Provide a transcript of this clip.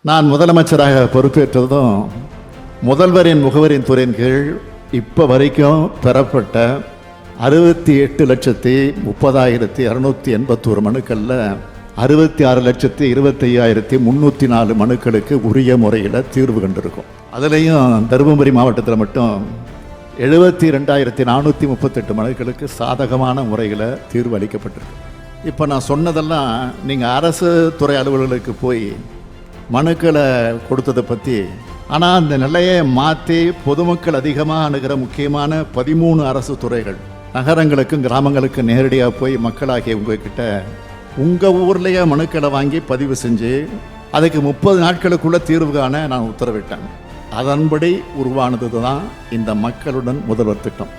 நான் முதலமைச்சராக பொறுப்பேற்றதும் முதல்வரின் முகவரின் துறையின் கீழ் இப்போ வரைக்கும் பெறப்பட்ட 68,30,681 மனுக்களில் 66,25,304 மனுக்களுக்கு உரிய முறையில் தீர்வு கண்டிருக்கும். அதுலேயும் தருமபுரி மாவட்டத்தில் மட்டும் 72,438 மனுக்களுக்கு சாதகமான முறையில் தீர்வு அளிக்கப்பட்டிருக்கு. இப்போ நான் சொன்னதெல்லாம் நீங்கள் அரசு துறை அலுவலர்களுக்கு போய் மனுக்களை கொடுத்ததை பற்றி. ஆனால் அந்த நிலையை மாற்றி பொதுமக்கள் அதிகமாக அணுகிற முக்கியமான 13 அரசு துறைகள் நகரங்களுக்கும் கிராமங்களுக்கும் நேரடியாக போய் மக்களாகிய உங்ககிட்ட உங்கள் ஊர்லேயே மனுக்களை வாங்கி பதிவு செஞ்சு அதுக்கு 30 நாட்களுக்குள்ளே தீர்வு காண நான் உத்தரவிட்டேன். அதன்படி உருவானது தான் இந்த மக்களுடன் முதல்வர் திட்டம்.